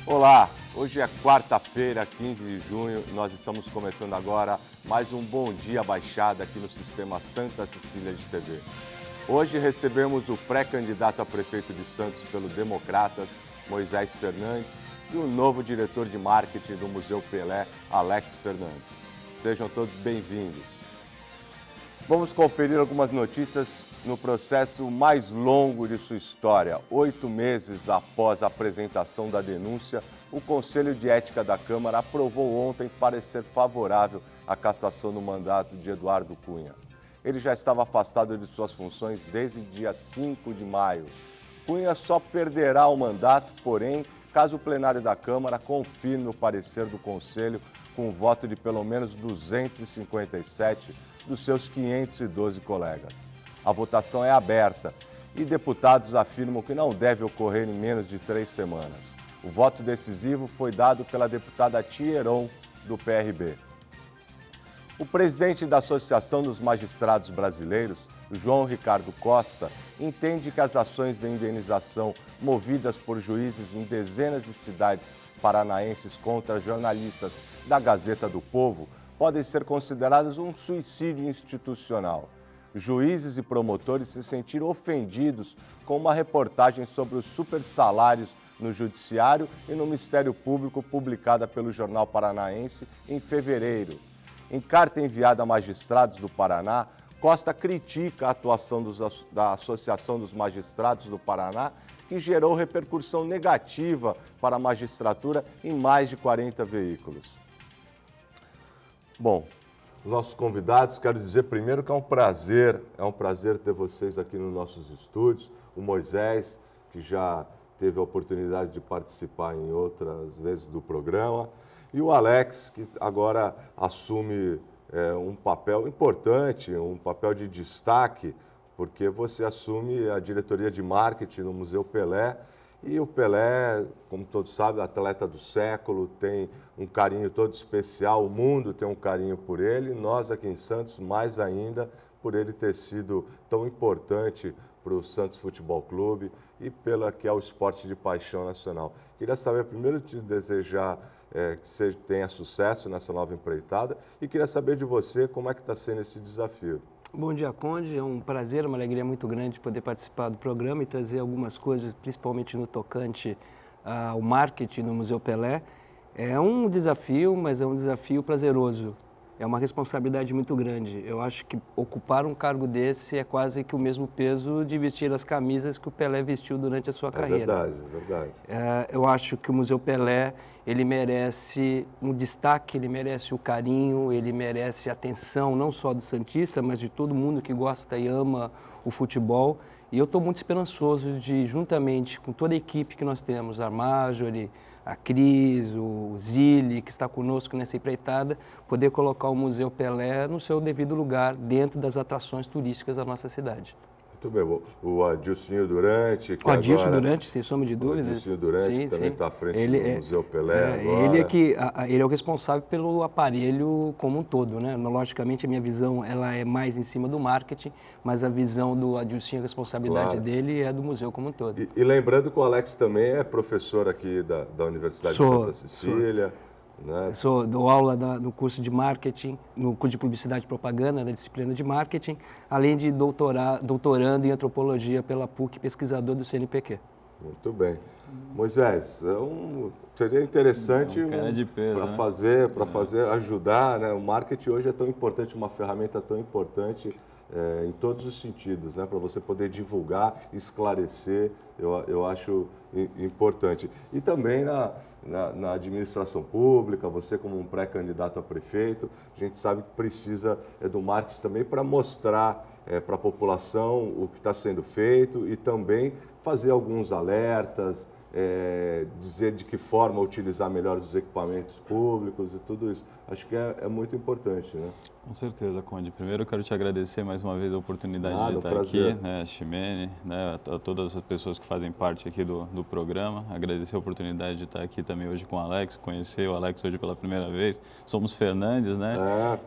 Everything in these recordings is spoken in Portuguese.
Olá, hoje é quarta-feira, 15 de junho, e nós estamos começando agora mais um Bom Dia Baixada aqui no Sistema Santa Cecília de TV. Hoje recebemos o pré-candidato a prefeito de Santos pelo Democratas, Moisés Fernandes, e o novo diretor de marketing do Museu Pelé, Alex Fernandes. Sejam todos bem-vindos. Vamos conferir algumas notícias no processo mais longo de sua história. 8 meses após a apresentação da denúncia, o Conselho de Ética da Câmara aprovou ontem parecer favorável à cassação do mandato de Eduardo Cunha. Ele já estava afastado de suas funções desde dia 5 de maio. Cunha só perderá o mandato, porém, caso o plenário da Câmara confirme o parecer do Conselho com o voto de pelo menos 257 dos seus 512 colegas. A votação é aberta e deputados afirmam que não deve ocorrer em menos de 3 semanas. O voto decisivo foi dado pela deputada Tia Heron, do PRB. O presidente da Associação dos Magistrados Brasileiros, João Ricardo Costa, entende que as ações de indenização movidas por juízes em dezenas de cidades paranaenses contra jornalistas da Gazeta do Povo podem ser consideradas um suicídio institucional. Juízes e promotores se sentiram ofendidos com uma reportagem sobre os supersalários no Judiciário e no Ministério Público publicada pelo Jornal Paranaense em fevereiro. Em carta enviada a magistrados do Paraná, Costa critica a atuação da Associação dos Magistrados do Paraná, que gerou repercussão negativa para a magistratura em mais de 40 veículos. Bom, os nossos convidados, quero dizer primeiro que é um prazer ter vocês aqui nos nossos estúdios. O Moisés, que já teve a oportunidade de participar em outras vezes do programa, e o Alex, que agora assume um papel importante, um papel de destaque, porque você assume a diretoria de marketing no Museu Pelé. E o Pelé, como todos sabem, atleta do século, tem um carinho todo especial, o mundo tem um carinho por ele, nós aqui em Santos, mais ainda, por ele ter sido tão importante para o Santos Futebol Clube e pela que é o esporte de paixão nacional. Queria saber, primeiro, te desejar que você tenha sucesso nessa nova empreitada e queria saber de você como é que está sendo esse desafio. Bom dia, Conde. É um prazer, uma alegria muito grande poder participar do programa e trazer algumas coisas, principalmente no tocante ao marketing no Museu Pelé. É um desafio, mas é um desafio prazeroso. É uma responsabilidade muito grande. Eu acho que ocupar um cargo desse é quase que o mesmo peso de vestir as camisas que o Pelé vestiu durante a sua carreira. É verdade. Eu acho que o Museu Pelé, ele merece um destaque, ele merece o carinho, ele merece a atenção, não só do santista, mas de todo mundo que gosta e ama o futebol. E eu estou muito esperançoso de, juntamente com toda a equipe que nós temos, a Marjorie, a Cris, o Zili, que está conosco nessa empreitada, poder colocar o Museu Pelé no seu devido lugar dentro das atrações turísticas da nossa cidade. Muito bem, o Adilcinho Durante... O Adilson Durante, sem sombra de dúvidas. O Adilcinho Durante, que também está à frente do Museu Pelé agora. Ele é o responsável pelo aparelho como um todo, né? Logicamente, a minha visão ela é mais em cima do marketing, mas a visão do Adilcinho, a responsabilidade dele é do museu como um todo. E lembrando que o Alex também é professor aqui da Universidade de Santa Cecília. Né? Dou aula no curso de marketing, no curso de publicidade e propaganda, da disciplina de marketing, além de doutorando em antropologia pela PUC, pesquisador do CNPq. Muito bem. Moisés, seria interessante para fazer, ajudar, né? O marketing hoje é tão importante, uma ferramenta tão importante em todos os sentidos, né? Para você poder divulgar, esclarecer, eu acho importante. E também na administração pública, você como um pré-candidato a prefeito, a gente sabe que precisa do marketing também para mostrar para a população o que está sendo feito e também fazer alguns alertas, dizer de que forma utilizar melhor os equipamentos públicos e tudo isso. Acho que é muito importante, né? Com certeza, Conde. Primeiro eu quero te agradecer mais uma vez a oportunidade de estar aqui, né, a Ximene, né, a todas as pessoas que fazem parte aqui do programa. Agradecer a oportunidade de estar aqui também hoje com o Alex, conhecer o Alex hoje pela primeira vez. Somos Fernandes, né? A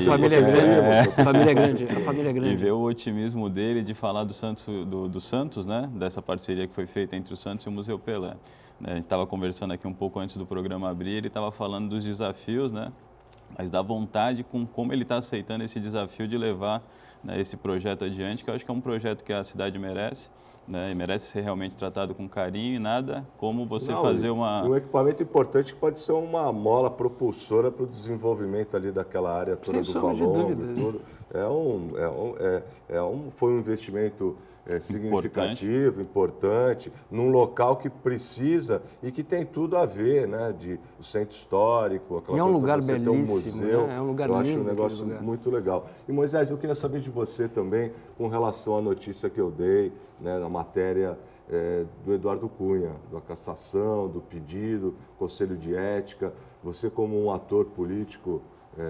família é grande, a família é grande. E ver o otimismo dele de falar do Santos, né, dessa parceria que foi feita entre o Santos e o Museu Pelé. Pelé. A gente estava conversando aqui um pouco antes do programa abrir, ele estava falando dos desafios, né? Mas da vontade com como ele está aceitando esse desafio de levar, né, esse projeto adiante, que eu acho que é um projeto que a cidade merece, né, e merece ser realmente tratado com carinho e nada como você fazer um equipamento importante que pode ser uma mola propulsora para o desenvolvimento ali daquela área toda do Valongo e tudo. Foi um investimento significativo, importante, num local que precisa e que tem tudo a ver, né, o centro histórico, aquela coisa, lugar você ter um museu, né? É um lugar eu lindo, acho um negócio muito legal. E Moisés, eu queria saber de você também com relação à notícia que eu dei, né, na matéria do Eduardo Cunha, da cassação, do pedido, conselho de ética. Você como um ator político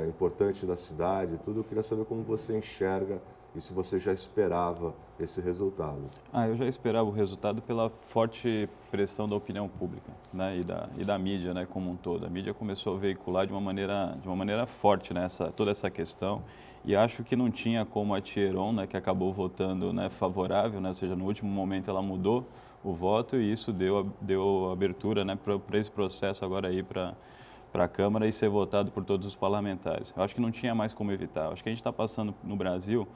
importante da cidade, tudo, eu queria saber como você enxerga e se você já esperava esse resultado. Eu já esperava o resultado pela forte pressão da opinião pública, né, e da mídia, né, como um todo. A mídia começou a veicular de uma maneira forte, né, toda essa questão, e acho que não tinha como a Thieron, né, que acabou votando, né, favorável, né, ou seja, no último momento ela mudou o voto e isso deu abertura, né, para esse processo agora aí para a Câmara e ser votado por todos os parlamentares. Eu acho que não tinha mais como evitar. Eu acho que a gente está passando no Brasil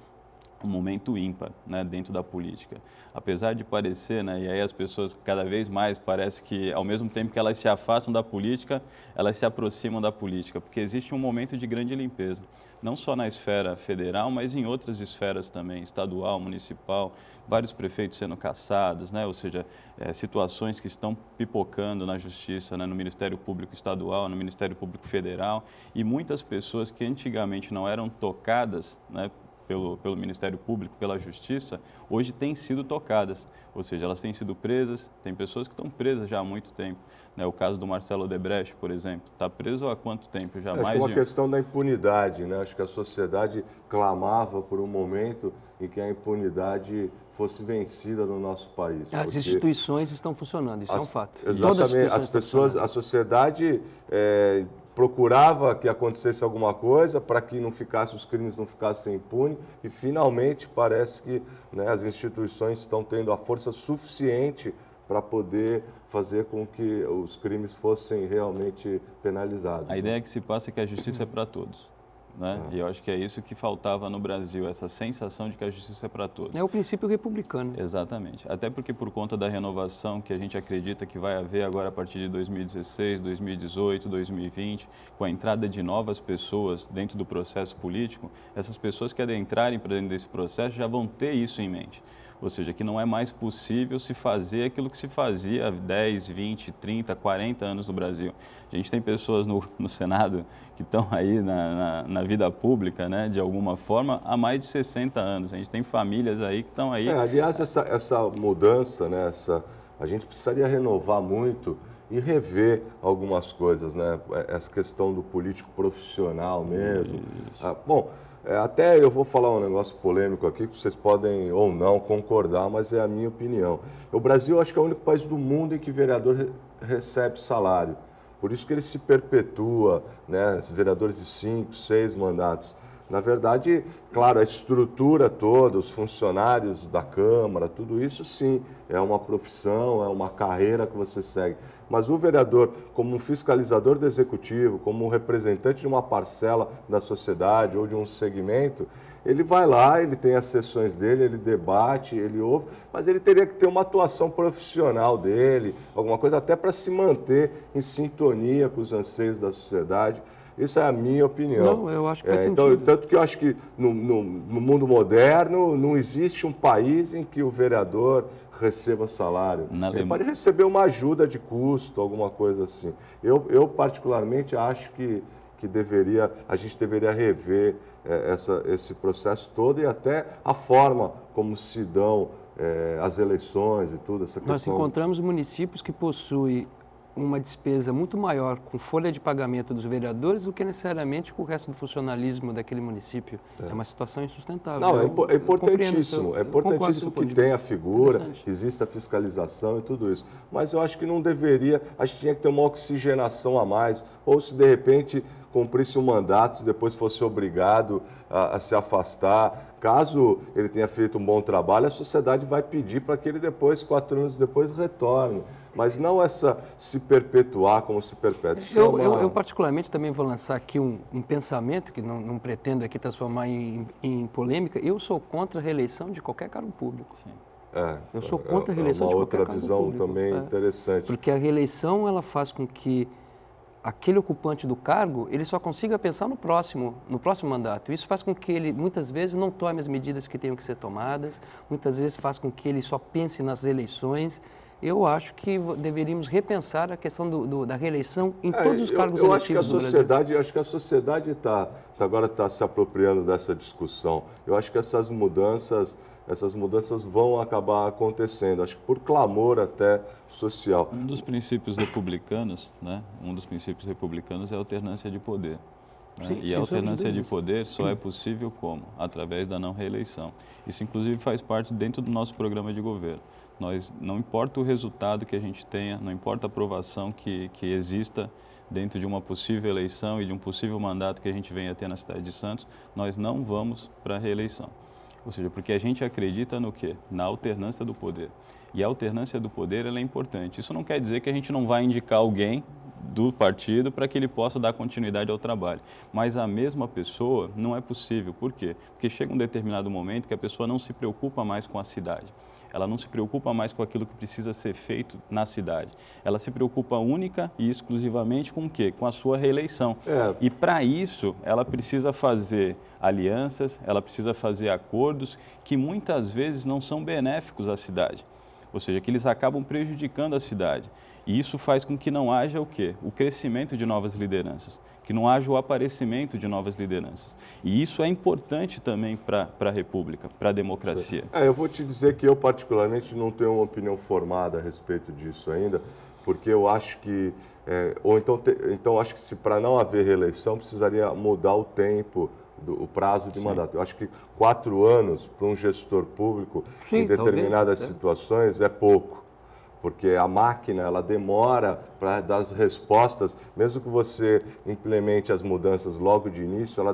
um momento ímpar, né, dentro da política. Apesar de parecer, né, e aí as pessoas cada vez mais parece que ao mesmo tempo que elas se afastam da política, elas se aproximam da política, porque existe um momento de grande limpeza, não só na esfera federal, mas em outras esferas também, estadual, municipal, vários prefeitos sendo cassados, né, ou seja, situações que estão pipocando na Justiça, né, no Ministério Público Estadual, no Ministério Público Federal, e muitas pessoas que antigamente não eram tocadas, né, pelo Ministério Público, pela Justiça, hoje têm sido tocadas, ou seja, elas têm sido presas, tem pessoas que estão presas já há muito tempo, né? O caso do Marcelo Odebrecht, por exemplo, está preso há quanto tempo? Já acho mais que é uma questão da impunidade, né? Acho que a sociedade clamava por um momento em que a impunidade fosse vencida no nosso país. As instituições estão funcionando, isso é um fato. Exatamente, a sociedade procurava que acontecesse alguma coisa para que os crimes não ficassem impunes e finalmente parece que, né, as instituições estão tendo a força suficiente para poder fazer com que os crimes fossem realmente penalizados. A ideia que se passa é que a justiça é para todos. Né? E eu acho que é isso que faltava no Brasil, essa sensação de que a justiça é para todos. É o princípio republicano. Exatamente. Até porque por conta da renovação que a gente acredita que vai haver agora a partir de 2016, 2018, 2020, com a entrada de novas pessoas dentro do processo político, essas pessoas que adentrarem para dentro desse processo já vão ter isso em mente. Ou seja, que não é mais possível se fazer aquilo que se fazia há 10, 20, 30, 40 anos no Brasil. A gente tem pessoas no Senado que estão aí na vida pública, né, de alguma forma, há mais de 60 anos. A gente tem famílias aí que estão aí... aliás, essa mudança, né, a gente precisaria renovar muito e rever algumas coisas, né? Essa questão do político profissional mesmo. Até eu vou falar um negócio polêmico aqui, que vocês podem ou não concordar, mas é a minha opinião. O Brasil, acho que é o único país do mundo em que vereador recebe salário. Por isso que ele se perpetua, né, os vereadores de 5, 6 mandatos. Na verdade, claro, a estrutura toda, os funcionários da Câmara, tudo isso sim, é uma profissão, é uma carreira que você segue. Mas o vereador, como um fiscalizador do executivo, como um representante de uma parcela da sociedade ou de um segmento, ele vai lá, ele tem as sessões dele, ele debate, ele ouve, mas ele teria que ter uma atuação profissional dele, alguma coisa até para se manter em sintonia com os anseios da sociedade. Isso é a minha opinião. Não, eu acho que faz sentido. Tanto que eu acho que no mundo moderno não existe um país em que o vereador receba salário. Ele pode receber uma ajuda de custo, alguma coisa assim. Eu particularmente acho que a gente deveria rever esse processo todo e até a forma como se dão as eleições e tudo, essa questão. Nós encontramos municípios que possuem uma despesa muito maior com folha de pagamento dos vereadores do que necessariamente com o resto do funcionalismo daquele município. É uma situação insustentável. Não, é importantíssimo. É importantíssimo que tenha a figura, que exista a fiscalização e tudo isso. Mas eu acho que não deveria, a gente tinha que ter uma oxigenação a mais, ou se de repente cumprisse um mandato e depois fosse obrigado a se afastar. Caso ele tenha feito um bom trabalho, a sociedade vai pedir para que ele depois, 4 anos depois, retorne. mas não essa se perpetuar como se perpetua. Eu particularmente também vou lançar aqui um pensamento que não pretendo aqui transformar em polêmica. Eu sou contra a reeleição de qualquer cargo público. Sim. Eu sou contra a reeleição de qualquer cargo público. Uma outra visão também interessante. Porque a reeleição ela faz com que aquele ocupante do cargo, ele só consiga pensar no próximo mandato. Isso faz com que ele, muitas vezes, não tome as medidas que tenham que ser tomadas, muitas vezes faz com que ele só pense nas eleições. Eu acho que deveríamos repensar a questão da reeleição em todos os cargos eletivos do Brasil. Eu acho que a sociedade agora está se apropriando dessa discussão. Eu acho que essas mudanças vão acabar acontecendo, acho que por clamor até social. Um dos princípios republicanos, né? É a alternância de poder. Né? Sim, e a alternância de poder só é possível como? Através da não reeleição. Isso, inclusive, faz parte dentro do nosso programa de governo. Não importa o resultado que a gente tenha, não importa a aprovação que exista dentro de uma possível eleição e de um possível mandato que a gente venha a ter na cidade de Santos, nós não vamos para a reeleição. Ou seja, porque a gente acredita no quê? Na alternância do poder. E a alternância do poder ela é importante. Isso não quer dizer que a gente não vai indicar alguém do partido para que ele possa dar continuidade ao trabalho. Mas a mesma pessoa não é possível. Por quê? Porque chega um determinado momento que a pessoa não se preocupa mais com a cidade. Ela não se preocupa mais com aquilo que precisa ser feito na cidade. Ela se preocupa única e exclusivamente com o quê? Com a sua reeleição. E para isso, ela precisa fazer alianças, ela precisa fazer acordos que muitas vezes não são benéficos à cidade. Ou seja, que eles acabam prejudicando a cidade. E isso faz com que não haja o quê? O crescimento de novas lideranças, que não haja o aparecimento de novas lideranças. E isso é importante também para a República, para a democracia. Eu vou te dizer que eu particularmente não tenho uma opinião formada a respeito disso ainda, porque eu acho que, então acho que se para não haver reeleição precisaria mudar o tempo, o prazo de mandato. Eu acho que 4 anos para um gestor público em determinadas situações é pouco. Porque a máquina, ela demora para dar as respostas, mesmo que você implemente as mudanças logo de início, ela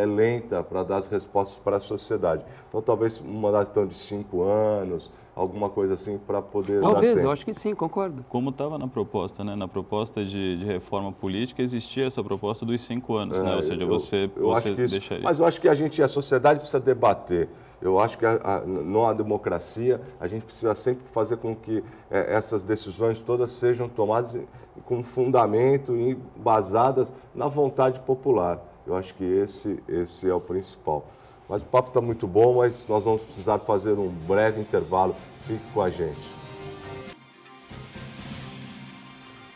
é lenta para dar as respostas para a sociedade. Então, talvez um mandato de 5 anos, alguma coisa assim, para poder dar tempo. Eu acho que sim, concordo. Como estava na proposta, né? Na proposta de reforma política, existia essa proposta dos 5 anos, né? Ou seja, você deixaria... Mas eu acho que a sociedade precisa debater. Eu acho que não há democracia, a gente precisa sempre fazer com que essas decisões todas sejam tomadas com fundamento e basadas na vontade popular. Eu acho que esse é o principal. Mas o papo está muito bom, mas nós vamos precisar fazer um breve intervalo. Fique com a gente.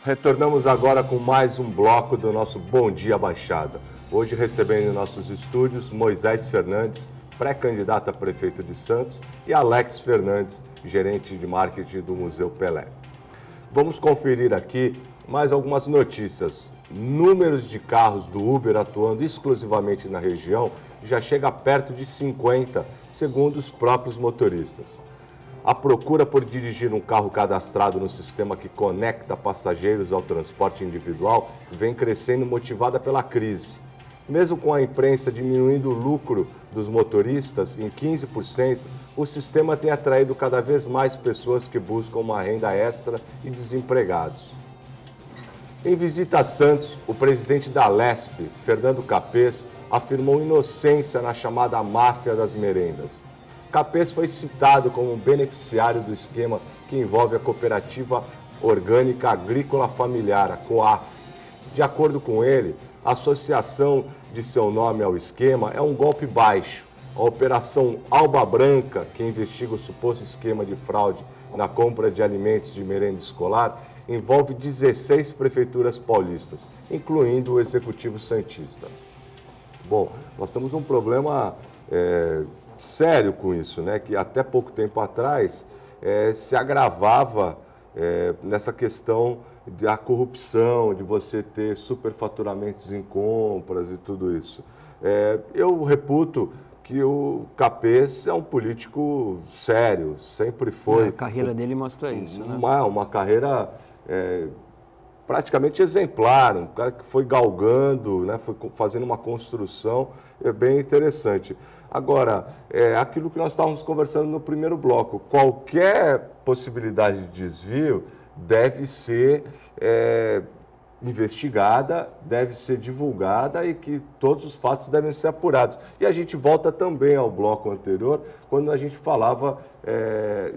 Retornamos agora com mais um bloco do nosso Bom Dia Baixada. Hoje recebendo em nossos estúdios Moisés Fernandes, pré-candidato a prefeito de Santos, e Alex Fernandes, gerente de marketing do Museu Pelé. Vamos conferir aqui mais algumas notícias. Números de carros do Uber atuando exclusivamente na região já chega perto de 50, segundo os próprios motoristas. A procura por dirigir um carro cadastrado no sistema que conecta passageiros ao transporte individual vem crescendo, motivada pela crise. Mesmo com a imprensa diminuindo o lucro dos motoristas em 15%, o sistema tem atraído cada vez mais pessoas que buscam uma renda extra e desempregados. Em visita a Santos, o presidente da Lesp, Fernando Capês, afirmou inocência na chamada máfia das merendas. Capês foi citado como um beneficiário do esquema que envolve a Cooperativa Orgânica Agrícola Familiar, a COAF. De acordo com ele, a associação de seu nome ao esquema é um golpe baixo. A Operação Alba Branca, que investiga o suposto esquema de fraude na compra de alimentos de merenda escolar, envolve 16 prefeituras paulistas, incluindo o Executivo Santista. Bom, nós temos um problema sério com isso, né? Que até pouco tempo atrás se agravava nessa questão da corrupção, de você ter superfaturamentos em compras e tudo isso. Eu reputo que o Capês é um político sério, sempre foi. A carreira dele mostra isso, né? Uma carreira praticamente exemplar, um cara que foi galgando, né, foi fazendo uma construção bem interessante. Agora, aquilo que nós estávamos conversando no primeiro bloco, qualquer possibilidade de desvio deve ser investigada, deve ser divulgada e que todos os fatos devem ser apurados. E a gente volta também ao bloco anterior, quando a gente falava,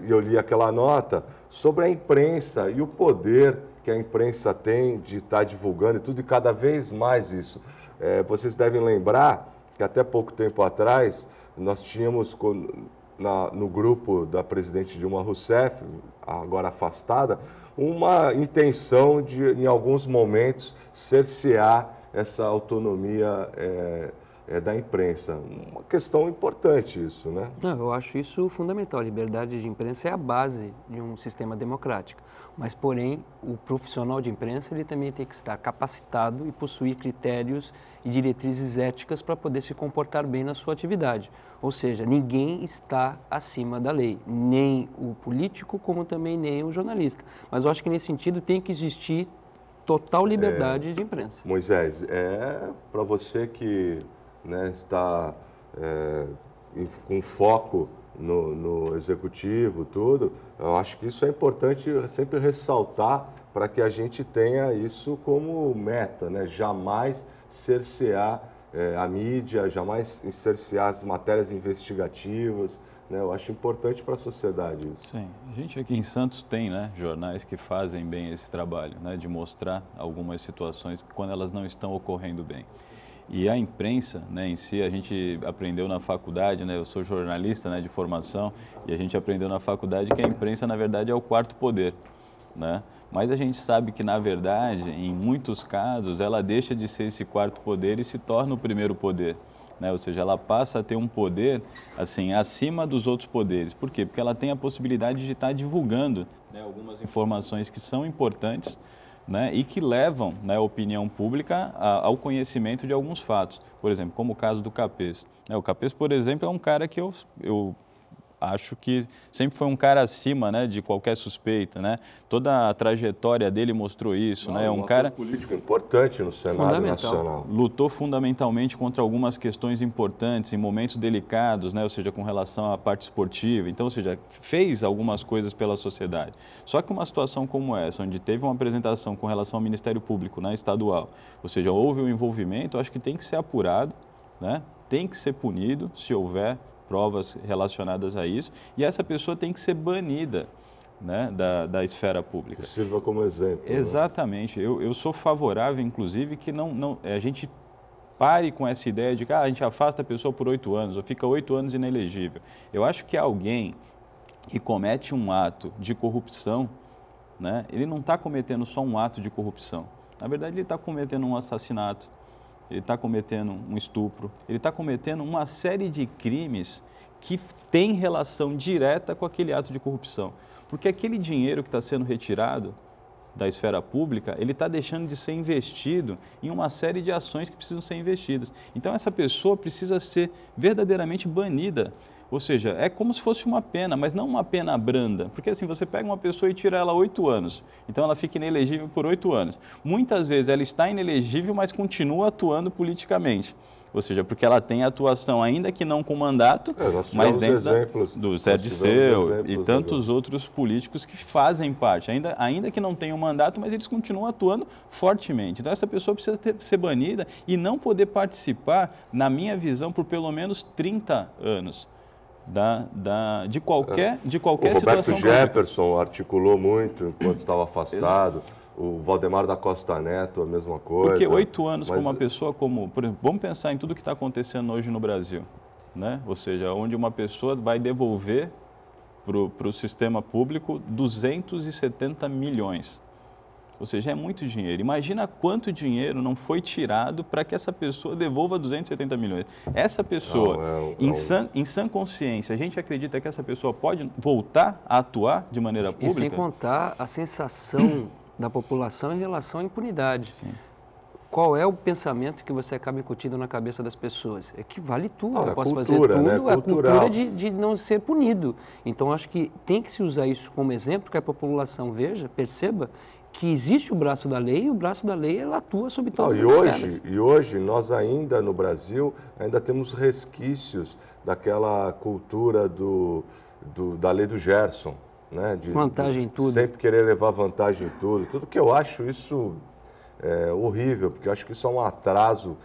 e eu li aquela nota, sobre a imprensa e o poder que a imprensa tem de estar divulgando e tudo, e cada vez mais isso. Vocês devem lembrar que até pouco tempo atrás nós tínhamos no grupo da presidente Dilma Rousseff, agora afastada, uma intenção de, em alguns momentos, cercear essa autonomia da imprensa. Uma questão importante isso, né? Não, eu acho isso fundamental. A liberdade de imprensa é a base de um sistema democrático. Mas, porém, o profissional de imprensa ele também tem que estar capacitado e possuir critérios e diretrizes éticas para poder se comportar bem na sua atividade. Ou seja, ninguém está acima da lei, nem o político, como também nem o jornalista. Mas eu acho que, nesse sentido, tem que existir total liberdade de imprensa. Moisés, para você que está com foco no executivo, tudo, eu acho que isso é importante sempre ressaltar para que a gente tenha isso como meta, né? Jamais cercear a mídia, jamais cercear as matérias investigativas, né? Eu acho importante para a sociedade isso. Sim, a gente aqui em Santos tem, né, jornais que fazem bem esse trabalho, né, de mostrar algumas situações quando elas não estão ocorrendo bem. E a imprensa, né, em si, a gente aprendeu na faculdade, né, eu sou jornalista, né, de formação, e a gente aprendeu na faculdade que a imprensa, na verdade, é o quarto poder, né? Mas a gente sabe que, na verdade, em muitos casos, ela deixa de ser esse quarto poder e se torna o primeiro poder, né? Ou seja, ela passa a ter um poder, assim, acima dos outros poderes. Por quê? Porque ela tem a possibilidade de estar divulgando, né, algumas informações que são importantes, né, e que levam, né, a opinião pública ao conhecimento de alguns fatos. Por exemplo, como o caso do Capês. O Capês, por exemplo, é um cara que eu acho que sempre foi um cara acima, né, de qualquer suspeita, né? Toda a trajetória dele mostrou isso, né? É um cara político importante no cenário nacional. Lutou fundamentalmente contra algumas questões importantes em momentos delicados, né? Ou seja, com relação à parte esportiva. Então, ou seja, fez algumas coisas pela sociedade. Só que uma situação como essa, onde teve uma apresentação com relação ao Ministério Público, né, estadual, ou seja, houve um envolvimento, acho que tem que ser apurado, né? Tem que ser punido se houver provas relacionadas a isso, e essa pessoa tem que ser banida, né, da esfera pública. Que sirva como exemplo. Exatamente. Né? Eu sou favorável, inclusive, que a gente pare com essa ideia de que a gente afasta a pessoa por 8 anos, ou fica 8 anos inelegível. Eu acho que alguém que comete um ato de corrupção, né, ele não está cometendo só um ato de corrupção. Na verdade, ele está cometendo um assassinato, ele está cometendo um estupro, ele está cometendo uma série de crimes que tem relação direta com aquele ato de corrupção. Porque aquele dinheiro que está sendo retirado da esfera pública, ele está deixando de ser investido em uma série de ações que precisam ser investidas. Então, essa pessoa precisa ser verdadeiramente banida. Ou seja, é como se fosse uma pena, mas não uma pena branda. Porque assim, você pega uma pessoa e tira ela 8 anos. Então ela fica inelegível por 8 anos. Muitas vezes ela está inelegível, mas continua atuando politicamente. Ou seja, porque ela tem atuação, ainda que não com mandato, mas dentro do Zé Dirceu e tantos outros políticos que fazem parte. Ainda que não tenham mandato, mas eles continuam atuando fortemente. Então essa pessoa precisa ser banida e não poder participar, na minha visão, por pelo menos 30 anos. De qualquer situação. O Roberto Jefferson articulou muito enquanto estava afastado. Exato. O Valdemar da Costa Neto, a mesma coisa. Porque 8 anos para uma pessoa como... Por exemplo, vamos pensar em tudo que está acontecendo hoje no Brasil, né? Ou seja, onde uma pessoa vai devolver para o sistema público 270 milhões. Ou seja, é muito dinheiro. Imagina quanto dinheiro não foi tirado para que essa pessoa devolva 270 milhões. Essa pessoa, em sã consciência, a gente acredita que essa pessoa pode voltar a atuar de maneira pública? E sem contar a sensação da população em relação à impunidade. Sim. Qual é o pensamento que você acaba incutindo na cabeça das pessoas? É que vale tudo, eu posso fazer tudo, né? A cultura de não ser punido. Então, acho que tem que se usar isso como exemplo, que a população veja, perceba que existe o braço da lei e o braço da lei ela atua sobre todas as esferas. E hoje nós ainda no Brasil ainda temos resquícios daquela cultura da lei do Gerson, né? De vantagem em tudo. Sempre querer levar vantagem em tudo. Tudo que eu acho isso horrível, porque eu acho que isso é um atraso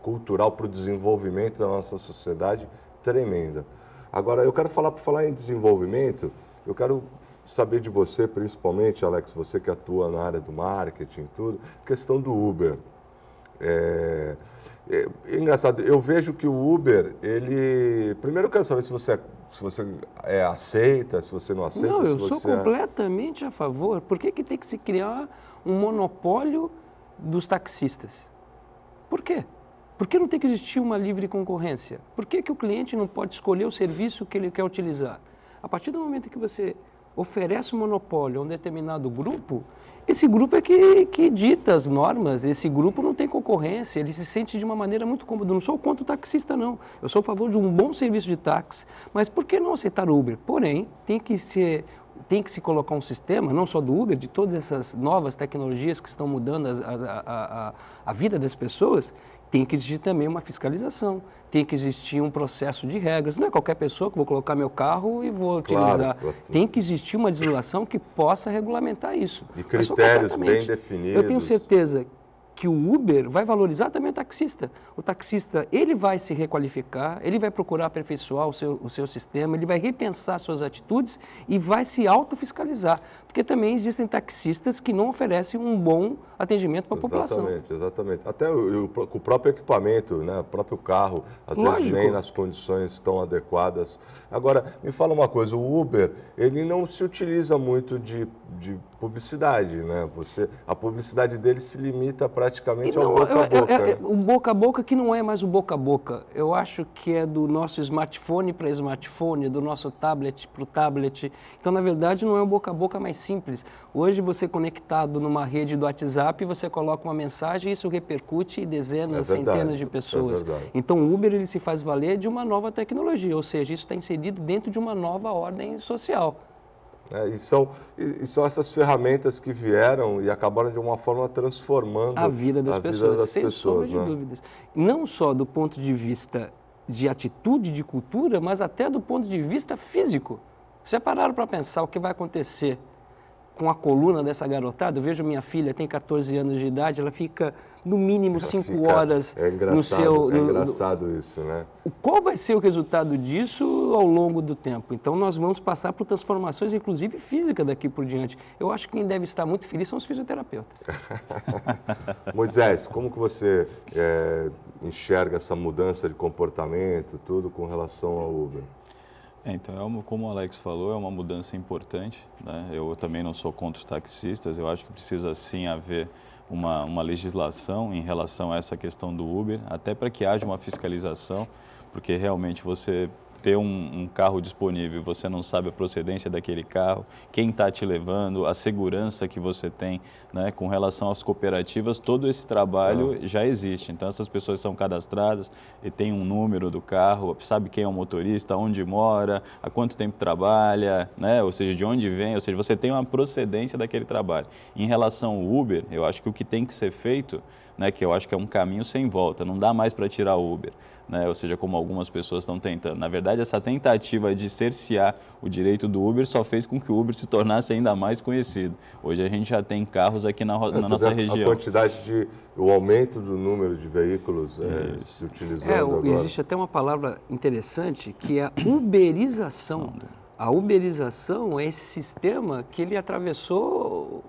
cultural para o desenvolvimento da nossa sociedade tremenda. Agora, eu quero falar em desenvolvimento, eu quero saber de você, principalmente, Alex, você que atua na área do marketing e tudo, questão do Uber. É engraçado, eu vejo que o Uber, primeiro eu quero saber se você aceita, se você não aceita. Não, eu sou completamente a favor. Por que tem que se criar um monopólio dos taxistas? Por quê? Por que não tem que existir uma livre concorrência? Por que o cliente não pode escolher o serviço que ele quer utilizar? A partir do momento que você oferece um monopólio a um determinado grupo, esse grupo é que dita as normas, esse grupo não tem concorrência, ele se sente de uma maneira muito cômoda. Eu não sou contra o taxista, não. Eu sou a favor de um bom serviço de táxi, mas por que não aceitar o Uber? Porém, tem que se colocar um sistema, não só do Uber, de todas essas novas tecnologias que estão mudando a vida das pessoas, tem que existir também uma fiscalização, tem que existir um processo de regras. Não é qualquer pessoa que vou colocar meu carro e vou utilizar. Claro. Tem que existir uma legislação que possa regulamentar isso. E critérios bem definidos. Eu tenho certeza que o Uber vai valorizar também o taxista. O taxista, ele vai se requalificar, ele vai procurar aperfeiçoar o seu sistema, ele vai repensar suas atitudes e vai se autofiscalizar. Porque também existem taxistas que não oferecem um bom atendimento para a população. Exatamente. Até o próprio equipamento, né? O próprio carro, às vezes nem nas condições tão adequadas. Agora, me fala uma coisa, o Uber, ele não se utiliza muito de publicidade, né? A publicidade dele se limita praticamente ao boca a boca. O boca a boca que não é mais o boca a boca. Eu acho que é do nosso smartphone para smartphone, do nosso tablet para o tablet. Então, na verdade, não é o boca a boca mais simples. Hoje, você conectado numa rede do WhatsApp, você coloca uma mensagem e isso repercute em dezenas, centenas de pessoas. Então, o Uber ele se faz valer de uma nova tecnologia, ou seja, isso está inserido dentro de uma nova ordem social. E são essas ferramentas que vieram e acabaram de uma forma transformando a vida das pessoas, sem sombra de né? dúvidas. Não só do ponto de vista de atitude, de cultura, mas até do ponto de vista físico. Vocês pararam para pensar o que vai acontecer com a coluna dessa garotada? Eu vejo minha filha, tem 14 anos de idade, ela fica no mínimo 5 horas no seu... É engraçado isso, né? Qual vai ser o resultado disso ao longo do tempo? Então, nós vamos passar por transformações, inclusive físicas, daqui por diante. Eu acho que quem deve estar muito feliz são os fisioterapeutas. Moisés, como que você enxerga essa mudança de comportamento, tudo com relação ao Uber? Então, como o Alex falou, é uma mudança importante, né? Eu também não sou contra os taxistas, eu acho que precisa sim haver uma legislação em relação a essa questão do Uber, até para que haja uma fiscalização, porque realmente você ter um carro disponível e você não sabe a procedência daquele carro, quem está te levando, a segurança que você tem, né? Com relação às cooperativas, todo esse trabalho já existe. Então, essas pessoas são cadastradas e tem um número do carro, sabe quem é o motorista, onde mora, há quanto tempo trabalha, né? Ou seja, de onde vem, ou seja, você tem uma procedência daquele trabalho. Em relação ao Uber, eu acho que o que tem que ser feito, né, que eu acho que é um caminho sem volta, não dá mais para tirar o Uber, né, ou seja, como algumas pessoas estão tentando. Na verdade, essa tentativa de cercear o direito do Uber só fez com que o Uber se tornasse ainda mais conhecido. Hoje a gente já tem carros aqui na nossa região. A quantidade o aumento do número de veículos se utilizando agora. Existe até uma palavra interessante que é a uberização. A uberização é esse sistema que ele atravessou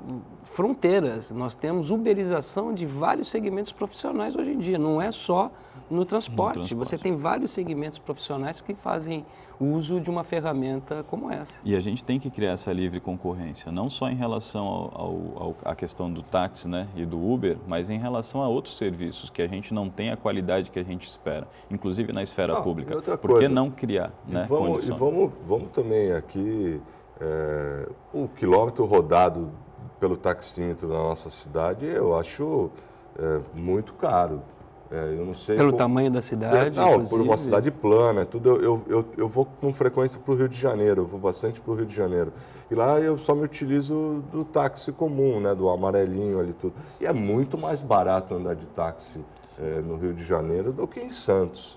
fronteiras. Nós temos uberização de vários segmentos profissionais hoje em dia, não é só no transporte. Você tem vários segmentos profissionais que fazem uso de uma ferramenta como essa. E a gente tem que criar essa livre concorrência, não só em relação à questão do táxi, né, e do Uber, mas em relação a outros serviços que a gente não tem a qualidade que a gente espera, inclusive na esfera pública. Por que não criar, né, condições? E vamos também aqui, o quilômetro rodado pelo taxímetro na nossa cidade, eu acho muito caro. Eu não sei pelo tamanho da cidade? Não, por uma cidade plana, tudo. Eu vou com frequência para o Rio de Janeiro, eu vou bastante para o Rio de Janeiro. E lá eu só me utilizo do táxi comum, né, do amarelinho ali tudo. E é muito mais barato andar de táxi no Rio de Janeiro do que em Santos.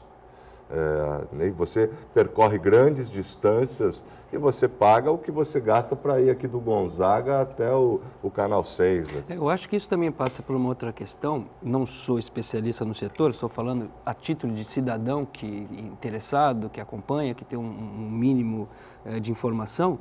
E você percorre grandes distâncias e você paga o que você gasta para ir aqui do Gonzaga até o Canal 6. Né? Eu acho que isso também passa por uma outra questão. Não sou especialista no setor, estou falando a título de cidadão interessado, que acompanha, que tem um mínimo de informação.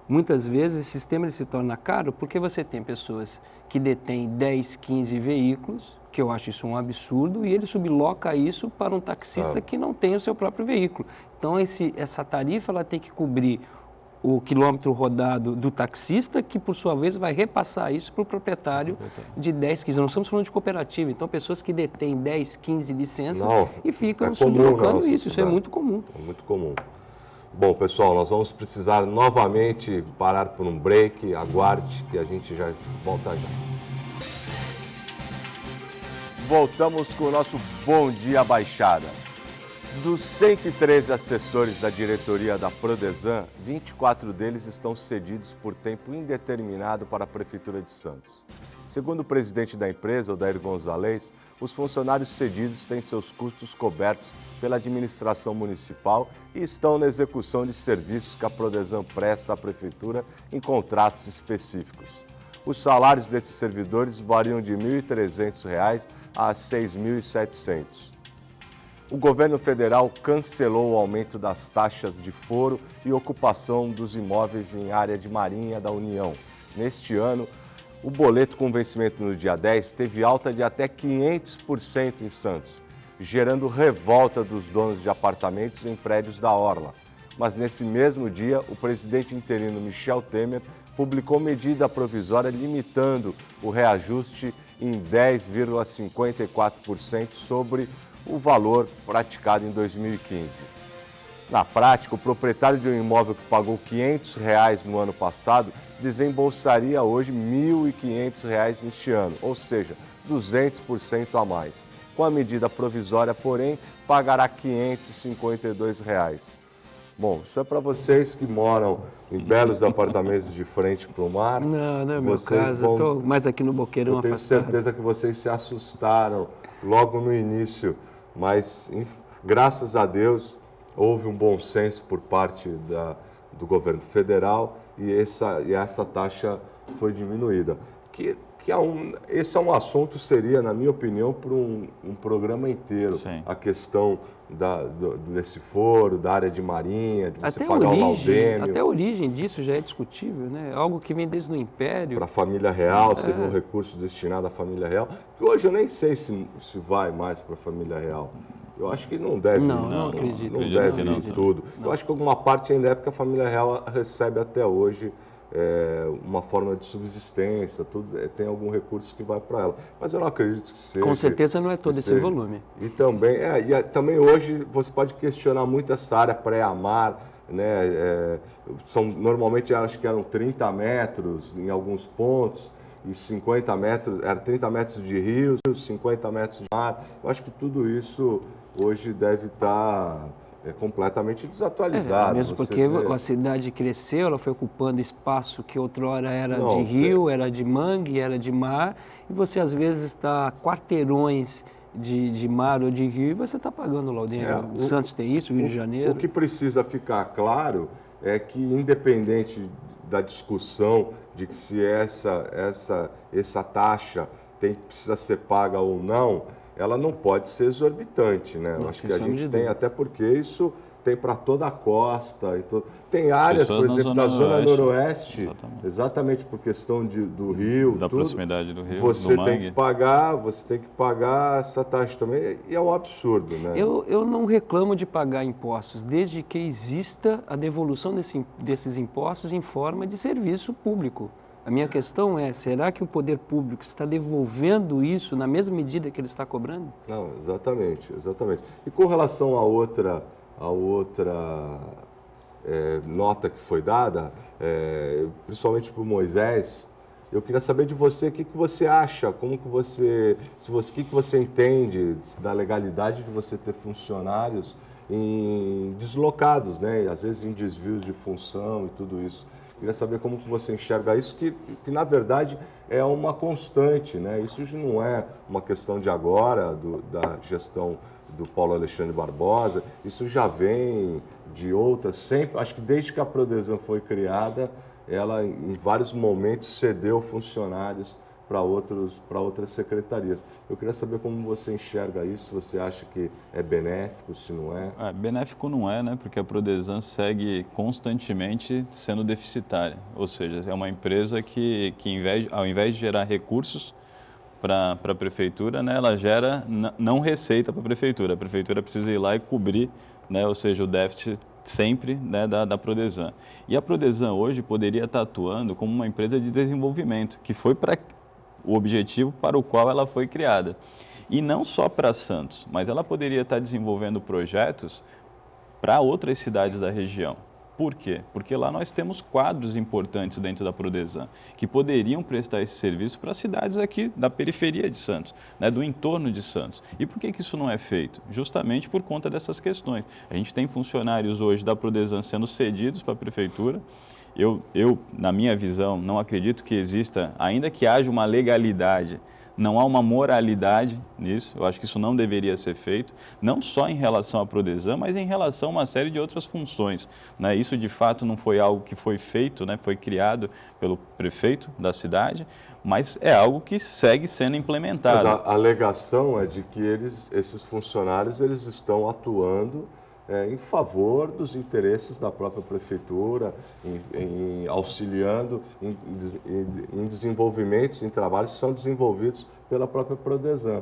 Muitas vezes esse sistema ele se torna caro porque você tem pessoas que detêm 10, 15 veículos, que eu acho isso um absurdo, e ele subloca isso para um taxista que não tem o seu próprio veículo. Então essa tarifa ela tem que cobrir o quilômetro rodado do taxista, que por sua vez vai repassar isso para o proprietário de 10, 15. Nós estamos falando de cooperativa, então pessoas que detêm 10, 15 licenças e ficam sublocando isso. Isso é muito comum. É muito comum. Bom, pessoal, nós vamos precisar novamente parar por um break. Aguarde que a gente já volta já. Voltamos com o nosso Bom Dia Baixada. Dos 113 assessores da diretoria da Prodesan, 24 deles estão cedidos por tempo indeterminado para a Prefeitura de Santos. Segundo o presidente da empresa, Odair Gonzalez, os funcionários cedidos têm seus custos cobertos pela administração municipal e estão na execução de serviços que a Prodesan presta à Prefeitura em contratos específicos. Os salários desses servidores variam de R$ 1.300 a R$ 6.700. O governo federal cancelou o aumento das taxas de foro e ocupação dos imóveis em área de marinha da União. Neste ano, o boleto com vencimento no dia 10 teve alta de até 500% em Santos, gerando revolta dos donos de apartamentos em prédios da Orla. Mas nesse mesmo dia, o presidente interino Michel Temer publicou medida provisória limitando o reajuste em 10,54% sobre o valor praticado em 2015. Na prática, o proprietário de um imóvel que pagou R$ 500 no ano passado desembolsaria hoje R$ 1.500 neste ano, ou seja, 200% a mais. Com a medida provisória, porém, pagará R$ 552. Bom, isso é para vocês que moram em belos apartamentos de frente para o mar. Não é meu caso, estou mais aqui no Boqueirão afastado. Eu tenho certeza que vocês se assustaram logo no início, mas graças a Deus houve um bom senso por parte do governo federal e essa taxa foi diminuída. Esse é um assunto, seria, na minha opinião, para um programa inteiro. Sim. A questão desse foro, da área de marinha, de você pagar o laudêmio. Até a origem disso já é discutível, né? Algo que vem desde o Império. Para a família real, seria um recurso destinado à família real, que hoje eu nem sei se vai mais para a família real. Eu acho que não deve. Não acredito. Não deve ir tudo. Não. Eu acho que alguma parte ainda é porque a família real recebe até hoje uma forma de subsistência, tem algum recurso que vai para ela. Mas eu não acredito que seja. Com certeza não é todo esse volume. E também hoje você pode questionar muito essa área pré-amar, né? Normalmente acho que eram 30 metros em alguns pontos, e 50 metros, era 30 metros de rio, 50 metros de mar. Eu acho que tudo isso hoje deve estar completamente desatualizado. Mesmo porque a cidade cresceu, ela foi ocupando espaço que outrora era de rio, era de mangue, era de mar, e você às vezes está a quarteirões de mar ou de rio e você está pagando lá dentro. O Santos tem isso, o Rio de Janeiro. O que precisa ficar claro é que, independente da discussão de que se essa taxa precisa ser paga ou não, ela não pode ser exorbitante, né? Eu acho que a gente tem, até porque isso tem para toda a costa. Tem áreas, por exemplo, da zona noroeste, exatamente por questão do rio. Da proximidade do rio, você tem que pagar essa taxa também, e é um absurdo, né? Eu não reclamo de pagar impostos, desde que exista a devolução desses impostos em forma de serviço público. A minha questão é, será que o poder público está devolvendo isso na mesma medida que ele está cobrando? Não, exatamente. E com relação à outra nota que foi dada, principalmente para o Moisés, eu queria saber de você o que você acha, o que você entende da legalidade de você ter funcionários deslocados, né? Às vezes em desvios de função e tudo isso. Queria saber como que você enxerga isso, que na verdade é uma constante, né? Isso não é uma questão de agora, da gestão do Paulo Alexandre Barbosa, isso já vem de outras, sempre, acho que desde que a Prodesan foi criada, ela em vários momentos cedeu funcionários para outras secretarias. Eu queria saber como você enxerga isso, se você acha que é benéfico, se não é? Benéfico não é, né? Porque a Prodesan segue constantemente sendo deficitária, ou seja, é uma empresa que ao invés de gerar recursos para a prefeitura, né, ela gera não receita para a prefeitura precisa ir lá e cobrir, né, ou seja, o déficit sempre, né, da Prodesan. E a Prodesan hoje poderia estar atuando como uma empresa de desenvolvimento, que foi para o objetivo para o qual ela foi criada. E não só para Santos, mas ela poderia estar desenvolvendo projetos para outras cidades da região. Por quê? Porque lá nós temos quadros importantes dentro da Prodesan, que poderiam prestar esse serviço para cidades aqui da periferia de Santos, né, do entorno de Santos. E por que isso não é feito? Justamente por conta dessas questões. A gente tem funcionários hoje da Prodesan sendo cedidos para a prefeitura. Eu, na minha visão, não acredito que exista, ainda que haja uma legalidade, não há uma moralidade nisso. Eu acho que isso não deveria ser feito, não só em relação à Prodesan, mas em relação a uma série de outras funções, né? Isso, de fato, não foi algo que foi feito, né? Foi criado pelo prefeito da cidade, mas é algo que segue sendo implementado. Mas a alegação é de que esses funcionários eles estão atuando em favor dos interesses da própria prefeitura, auxiliando em desenvolvimentos, em trabalhos que são desenvolvidos pela própria Prodesan.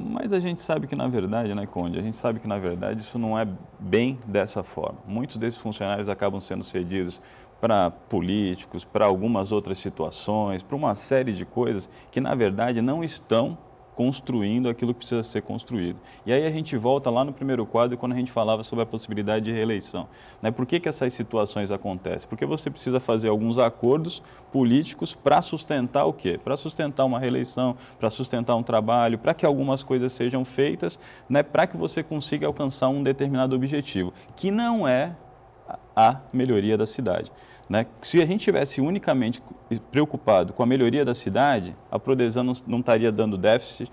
Mas a gente sabe que, na verdade, né, Conde, a gente sabe que, na verdade, isso não é bem dessa forma. Muitos desses funcionários acabam sendo cedidos para políticos, para algumas outras situações, para uma série de coisas que, na verdade, não estão construindo aquilo que precisa ser construído. E aí a gente volta lá no primeiro quadro, quando a gente falava sobre a possibilidade de reeleição. Né? Por que essas situações acontecem? Porque você precisa fazer alguns acordos políticos para sustentar o quê? Para sustentar uma reeleição, para sustentar um trabalho, para que algumas coisas sejam feitas, né? Para que você consiga alcançar um determinado objetivo, que não é a melhoria da cidade. Né? Se a gente tivesse unicamente preocupado com a melhoria da cidade, a Prodesan não estaria dando déficit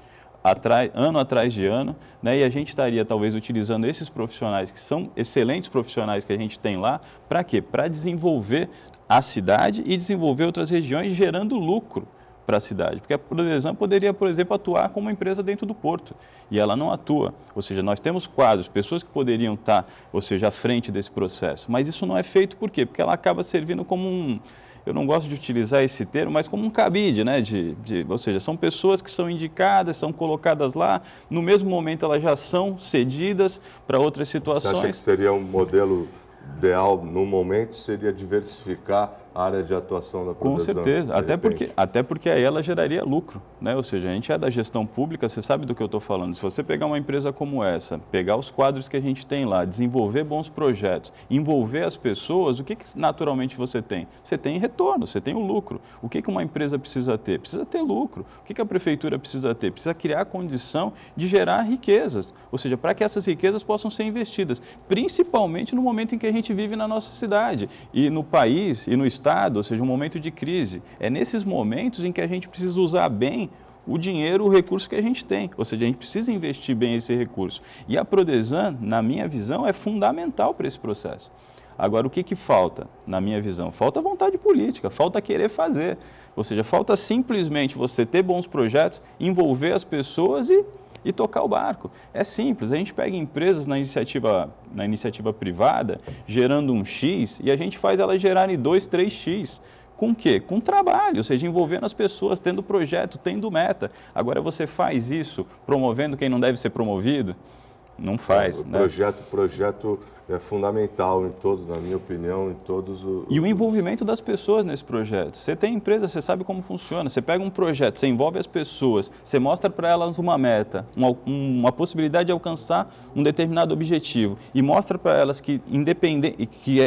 ano atrás de ano, né? E a gente estaria talvez utilizando esses profissionais, que são excelentes profissionais que a gente tem lá, para quê? Para desenvolver a cidade e desenvolver outras regiões, gerando lucro para a cidade, porque a Prodesan poderia, por exemplo, atuar como uma empresa dentro do porto, e ela não atua, ou seja, nós temos quadros, pessoas que poderiam estar, ou seja, à frente desse processo, mas isso não é feito por quê? Porque ela acaba servindo como eu não gosto de utilizar esse termo, mas como um cabide, né? Ou seja, são pessoas que são indicadas, são colocadas lá, no mesmo momento elas já são cedidas para outras situações. Você acha que seria um modelo ideal, no momento, seria diversificar a área de atuação da Prodesan? Com certeza, até porque aí ela geraria lucro, né? Ou seja, a gente é da gestão pública, você sabe do que eu estou falando. Se você pegar uma empresa como essa, pegar os quadros que a gente tem lá, desenvolver bons projetos, envolver as pessoas, o que naturalmente você tem? Você tem retorno, você tem o lucro. O que uma empresa precisa ter? Precisa ter lucro. O que a prefeitura precisa ter? Precisa criar a condição de gerar riquezas, ou seja, para que essas riquezas possam ser investidas, principalmente no momento em que a gente vive na nossa cidade e no país e no Estado, ou seja, um momento de crise. É nesses momentos em que a gente precisa usar bem o dinheiro, o recurso que a gente tem, ou seja, a gente precisa investir bem esse recurso. E a Prodesan, na minha visão, é fundamental para esse processo. Agora, o que falta, na minha visão? Falta vontade política, falta querer fazer, ou seja, falta simplesmente você ter bons projetos, envolver as pessoas e tocar o barco. É simples, a gente pega empresas na iniciativa privada, gerando um X, e a gente faz elas gerarem 2, 3X. Com o quê? Com trabalho, ou seja, envolvendo as pessoas, tendo projeto, tendo meta. Agora você faz isso promovendo quem não deve ser promovido? Não faz. Projeto é fundamental em todos, na minha opinião, em todos os... E o envolvimento das pessoas nesse projeto. Você tem empresa, você sabe como funciona. Você pega um projeto, você envolve as pessoas, você mostra para elas uma meta, uma possibilidade de alcançar um determinado objetivo e mostra para elas que,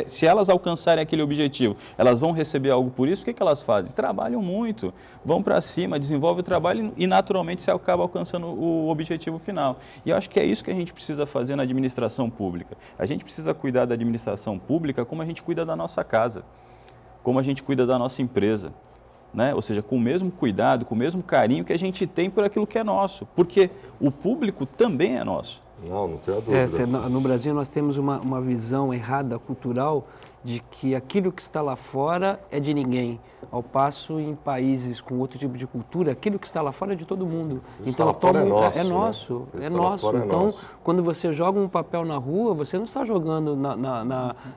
se elas alcançarem aquele objetivo, elas vão receber algo por isso. O que elas fazem? Trabalham muito, vão para cima, desenvolvem o trabalho e naturalmente você acaba alcançando o objetivo final. E eu acho que é isso que a gente precisa fazer na administração pública. A gente precisa cuidar da administração pública como a gente cuida da nossa casa, como a gente cuida da nossa empresa, né? Ou seja, com o mesmo cuidado, com o mesmo carinho que a gente tem por aquilo que é nosso, porque o público também é nosso. Não tenho a dúvida. No Brasil nós temos uma visão errada, cultural, de que aquilo que está lá fora é de ninguém. Ao passo, em países com outro tipo de cultura, aquilo que está lá fora é de todo mundo. Então, é nosso. Então, quando você joga um papel na rua, você não está jogando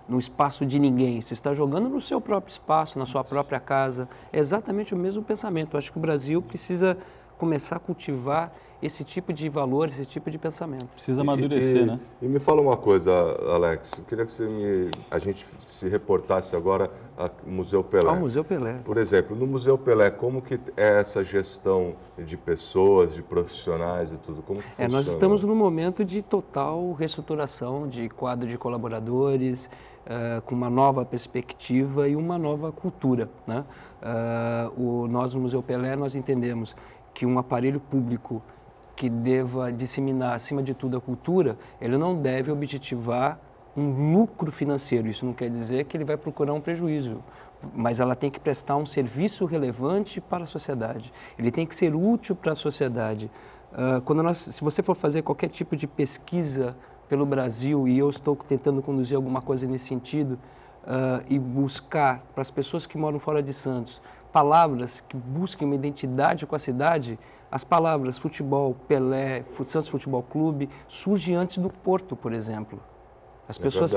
no espaço de ninguém, você está jogando no seu próprio espaço, na sua própria casa. É exatamente o mesmo pensamento. Eu acho que o Brasil precisa começar a cultivar esse tipo de valor, esse tipo de pensamento. Precisa amadurecer, né? E me fala uma coisa, Alex, eu queria que a gente se reportasse agora ao Museu Pelé. Ao Museu Pelé. Por exemplo, no Museu Pelé, como que é essa gestão de pessoas, de profissionais e tudo? Como que funciona? Nós estamos num momento de total reestruturação de quadro de colaboradores, com uma nova perspectiva e uma nova cultura, né? Nós, no Museu Pelé, nós entendemos que um aparelho público que deva disseminar, acima de tudo, a cultura, ele não deve objetivar um lucro financeiro. Isso não quer dizer que ele vai procurar um prejuízo, mas ela tem que prestar um serviço relevante para a sociedade. Ele tem que ser útil para a sociedade. Se você for fazer qualquer tipo de pesquisa pelo Brasil, e eu estou tentando conduzir alguma coisa nesse sentido, e buscar para as pessoas que moram fora de Santos palavras que busquem uma identidade com a cidade, as palavras futebol, Pelé, Santos Futebol Clube surgem antes do Porto, por exemplo. As pessoas,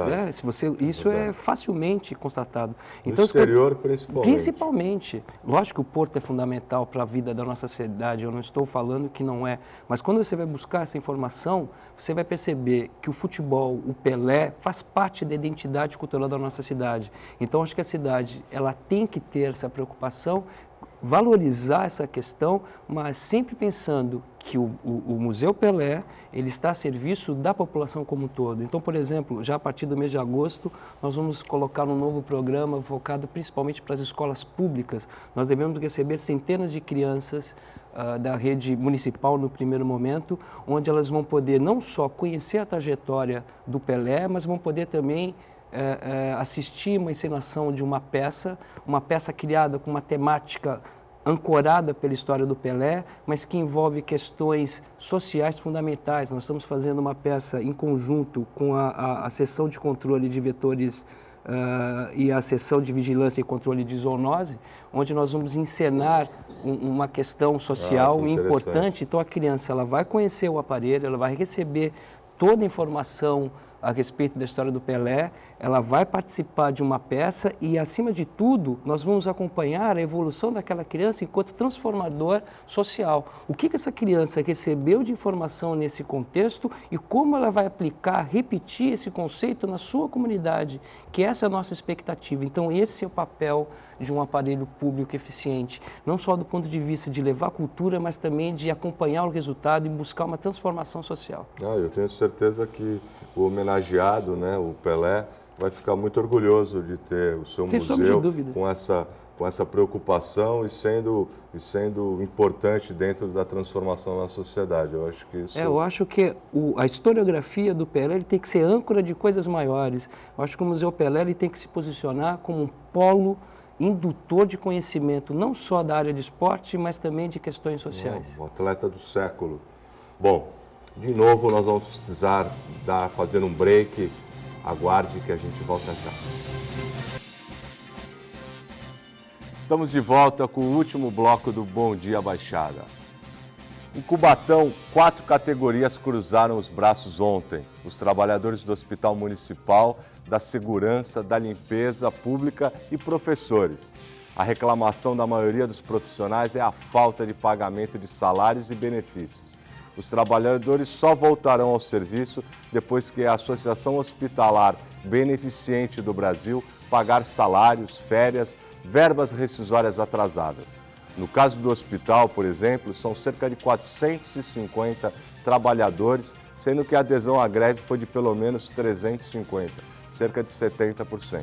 isso é facilmente constatado. Então, no exterior, principalmente. Principalmente. Lógico que o Porto é fundamental para a vida da nossa cidade, eu não estou falando que não é. Mas quando você vai buscar essa informação, você vai perceber que o futebol, o Pelé, faz parte da identidade cultural da nossa cidade. Então, acho que a cidade ela tem que ter essa preocupação, valorizar essa questão, mas sempre pensando que o Museu Pelé ele está a serviço da população como um todo. Então, por exemplo, já a partir do mês de agosto, nós vamos colocar um novo programa focado principalmente para as escolas públicas. Nós devemos receber centenas de crianças da rede municipal no primeiro momento, onde elas vão poder não só conhecer a trajetória do Pelé, mas vão poder também assistir uma encenação de uma peça criada com uma temática ancorada pela história do Pelé, mas que envolve questões sociais fundamentais. Nós estamos fazendo uma peça em conjunto com a seção de controle de vetores e a seção de vigilância e controle de zoonose, onde nós vamos encenar uma questão social importante. Então a criança ela vai conhecer o aparelho, ela vai receber toda a informação a respeito da história do Pelé, ela vai participar de uma peça e, acima de tudo, nós vamos acompanhar a evolução daquela criança enquanto transformador social. O que essa criança recebeu de informação nesse contexto e como ela vai aplicar, repetir esse conceito na sua comunidade, que essa é a nossa expectativa. Então, esse é o papel de um aparelho público eficiente, não só do ponto de vista de levar cultura, mas também de acompanhar o resultado e buscar uma transformação social. Eu tenho certeza que o homenageado, né, o Pelé, vai ficar muito orgulhoso de ter o seu museu com essa preocupação e sendo importante dentro da transformação na sociedade. Eu acho que isso... Eu acho que a historiografia do Pelé ele tem que ser âncora de coisas maiores. Eu acho que o Museu Pelé ele tem que se posicionar como um polo indutor de conhecimento, não só da área de esporte, mas também de questões sociais. O atleta do século. Bom, de novo nós vamos precisar fazer um break. Aguarde que a gente volta já. Estamos de volta com o último bloco do Bom Dia Baixada. Em Cubatão, 4 categorias cruzaram os braços ontem. Os trabalhadores do Hospital Municipal, da Segurança, da Limpeza Pública e professores. A reclamação da maioria dos profissionais é a falta de pagamento de salários e benefícios. Os trabalhadores só voltarão ao serviço depois que a Associação Hospitalar Beneficente do Brasil pagar salários, férias, verbas rescisórias atrasadas. No caso do hospital, por exemplo, são cerca de 450 trabalhadores, sendo que a adesão à greve foi de pelo menos 350, cerca de 70%.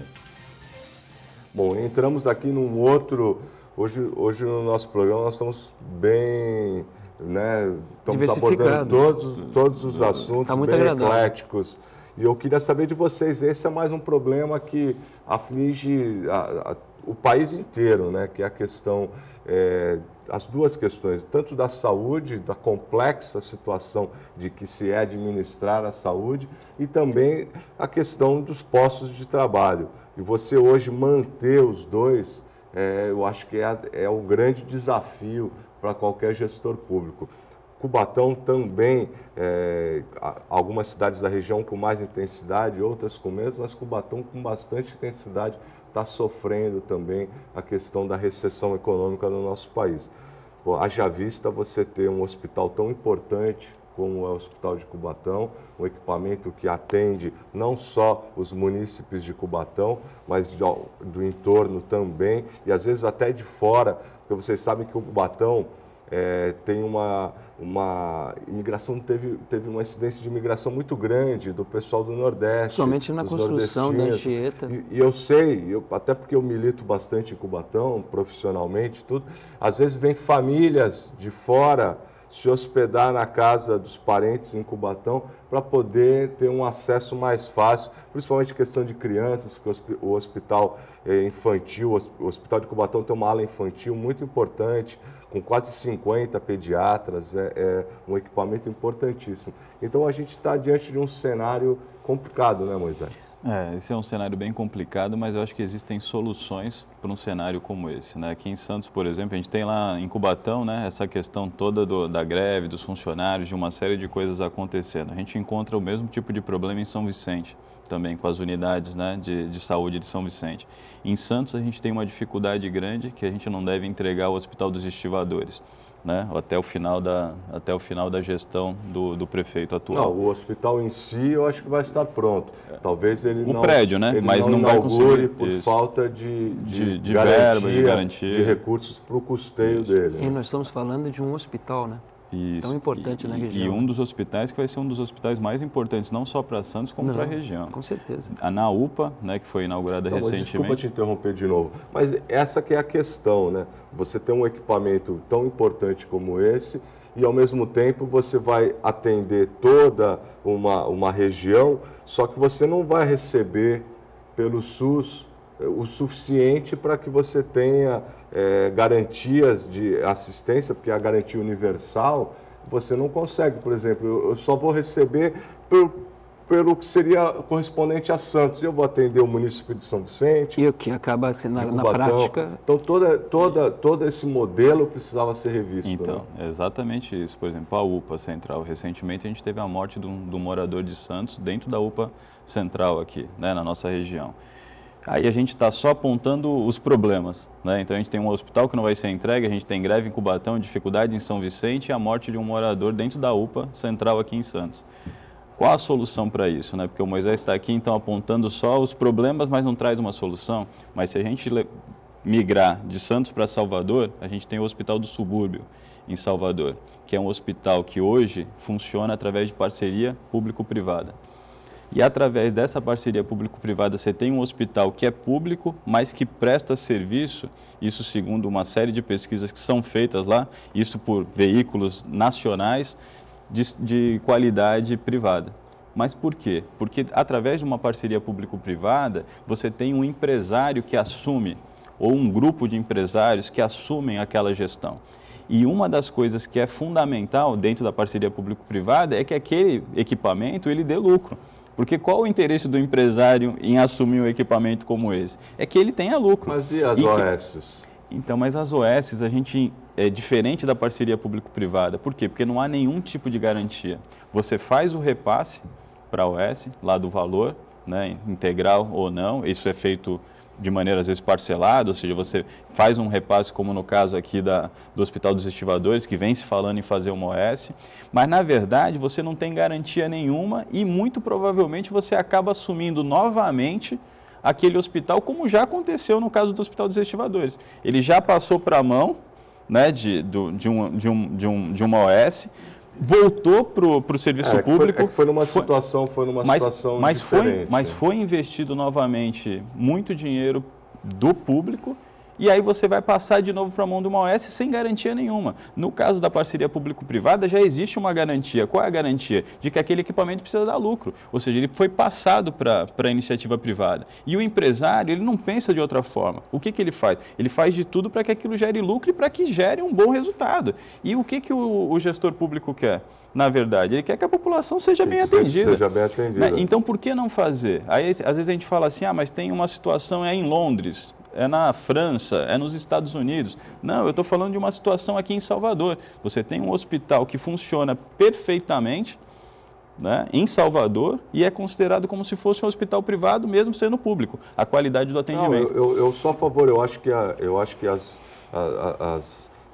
Bom, entramos aqui num outro... Hoje no nosso programa nós estamos bem... Estamos abordando todos os assuntos bem ecléticos. E eu queria saber de vocês, esse é mais um problema que aflige o país inteiro, né? Que é a questão, as duas questões, tanto da saúde, da complexa situação de que se é administrar a saúde, e também a questão dos postos de trabalho. E você hoje manter os dois, eu acho que é um grande desafio para qualquer gestor público. Cubatão também, algumas cidades da região com mais intensidade, outras com menos, mas Cubatão com bastante intensidade está sofrendo também a questão da recessão econômica no nosso país. Pô, haja vista você ter um hospital tão importante como é o Hospital de Cubatão, um equipamento que atende não só os munícipes de Cubatão, mas do entorno também, e às vezes até de fora, porque vocês sabem que o Cubatão tem uma imigração, teve uma incidência de imigração muito grande do pessoal do Nordeste. Somente na construção da Anchieta. E eu sei, até porque eu milito bastante em Cubatão, profissionalmente, tudo, às vezes vem famílias de fora se hospedar na casa dos parentes em Cubatão para poder ter um acesso mais fácil, principalmente questão de crianças, porque o hospital infantil, o Hospital de Cubatão tem uma ala infantil muito importante, com quase 50 pediatras, um equipamento importantíssimo. Então a gente está diante de um cenário complicado, né, Moisés? Esse é um cenário bem complicado, mas eu acho que existem soluções para um cenário como esse, né? Aqui em Santos, por exemplo, a gente tem lá em Cubatão, né, essa questão toda da greve, dos funcionários, de uma série de coisas acontecendo. A gente encontra o mesmo tipo de problema em São Vicente, também com as unidades, né, de saúde de São Vicente. Em Santos, a gente tem uma dificuldade grande que a gente não deve entregar o Hospital dos Estivadores, né, até o final da gestão do prefeito atual. Não, o hospital em si eu acho que vai estar pronto. Talvez ele não... O prédio, né? Mas não vai conseguir por falta de verba, de garantia, de recursos para o custeio dele. E nós estamos falando de um hospital, né? Isso. Tão importante na região. E um dos hospitais que vai ser um dos hospitais mais importantes, não só para Santos, como para a região. Com certeza. Na UPA, né, que foi inaugurada recentemente. Desculpa te interromper de novo, mas essa que é a questão, né? Você tem um equipamento tão importante como esse e, ao mesmo tempo, você vai atender toda uma região, só que você não vai receber pelo SUS o suficiente para que você tenha garantias de assistência, porque a garantia universal você não consegue. Por exemplo, eu só vou receber pelo que seria correspondente a Santos. Eu vou atender o município de São Vicente. E o que acaba na prática... Então, todo esse modelo precisava ser revisto. Então, é exatamente isso. Por exemplo, a UPA Central. Recentemente, a gente teve a morte de um morador de Santos dentro da UPA Central aqui, né, na nossa região. Aí a gente está só apontando os problemas, né? Então a gente tem um hospital que não vai ser entregue, a gente tem greve em Cubatão, dificuldade em São Vicente e a morte de um morador dentro da UPA Central aqui em Santos. Qual a solução para isso, né? Porque o Moisés está aqui então apontando só os problemas, mas não traz uma solução. Mas se a gente migrar de Santos para Salvador, a gente tem o Hospital do Subúrbio em Salvador, que é um hospital que hoje funciona através de parceria público-privada. E através dessa parceria público-privada você tem um hospital que é público, mas que presta serviço, isso segundo uma série de pesquisas que são feitas lá, isso por veículos nacionais de qualidade privada. Mas por quê? Porque através de uma parceria público-privada você tem um empresário que assume, ou um grupo de empresários que assumem aquela gestão. E uma das coisas que é fundamental dentro da parceria público-privada é que aquele equipamento ele dê lucro. Porque qual o interesse do empresário em assumir um equipamento como esse? É que ele tenha lucro. Mas e as OS? Então, mas as OS, a gente é diferente da parceria público-privada. Por quê? Porque não há nenhum tipo de garantia. Você faz o repasse para a OS, lá do valor, né, integral ou não, isso é feito de maneira, às vezes, parcelada, ou seja, você faz um repasse, como no caso aqui do Hospital dos Estivadores, que vem se falando em fazer uma OS, mas, na verdade, você não tem garantia nenhuma e, muito provavelmente, você acaba assumindo novamente aquele hospital, como já aconteceu no caso do Hospital dos Estivadores. Ele já passou para a mão, né, de uma OS, voltou para o serviço público. Foi numa situação diferente. Mas foi investido novamente muito dinheiro do público e aí você vai passar de novo para a mão de uma OS sem garantia nenhuma. No caso da parceria público-privada, já existe uma garantia. Qual é a garantia? De que aquele equipamento precisa dar lucro, ou seja, ele foi passado para a iniciativa privada. E o empresário, ele não pensa de outra forma. O que ele faz? Ele faz de tudo para que aquilo gere lucro e para que gere um bom resultado. E o que o gestor público quer? Na verdade, ele quer que a população seja bem atendida. Seja bem atendida. Então, por que não fazer? Aí, às vezes a gente fala assim, mas tem uma situação em Londres, é na França, é nos Estados Unidos. Não, eu estou falando de uma situação aqui em Salvador. Você tem um hospital que funciona perfeitamente, né, em Salvador, e é considerado como se fosse um hospital privado, mesmo sendo público, a qualidade do atendimento. Não, eu sou a favor, eu acho que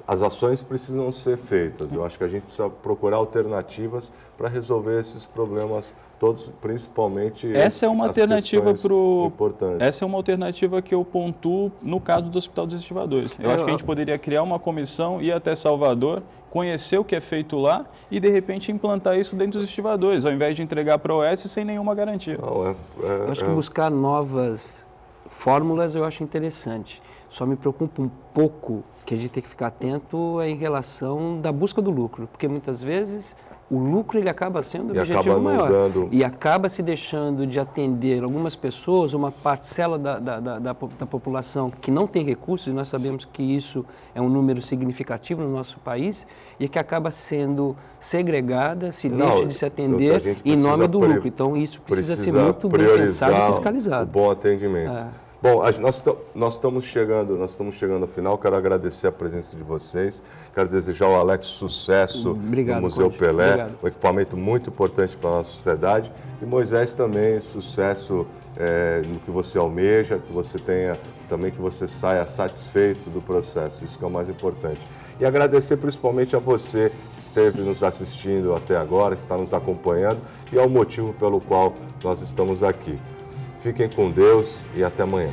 as ações precisam ser feitas. Eu acho que a gente precisa procurar alternativas para resolver esses problemas todos, principalmente essa é uma alternativa importantes. Essa é uma alternativa que eu pontuo no caso do Hospital dos Estivadores. Eu acho que a gente poderia criar uma comissão, ir até Salvador, conhecer o que é feito lá e, de repente, implantar isso dentro dos estivadores, ao invés de entregar para a OS sem nenhuma garantia. Eu acho que buscar novas fórmulas eu acho interessante. Só me preocupa um pouco que a gente tem que ficar atento em relação da busca do lucro, porque muitas vezes o lucro ele acaba sendo o objetivo maior e acaba se deixando de atender algumas pessoas, uma parcela da população que não tem recursos, e nós sabemos que isso é um número significativo no nosso país, e que acaba sendo segregada, deixa de se atender em nome do lucro. Então isso precisa ser muito bem pensado e fiscalizado. O bom atendimento. Bom, nós estamos chegando ao final. Quero agradecer a presença de vocês. Quero desejar ao Alex sucesso no Museu Pelé. Obrigado. Um equipamento muito importante para a nossa sociedade. E Moisés também, sucesso no que você almeja, que você tenha também, que você saia satisfeito do processo. Isso que é o mais importante. E agradecer principalmente a você que esteve nos assistindo até agora, que está nos acompanhando e é o motivo pelo qual nós estamos aqui. Fiquem com Deus e até amanhã.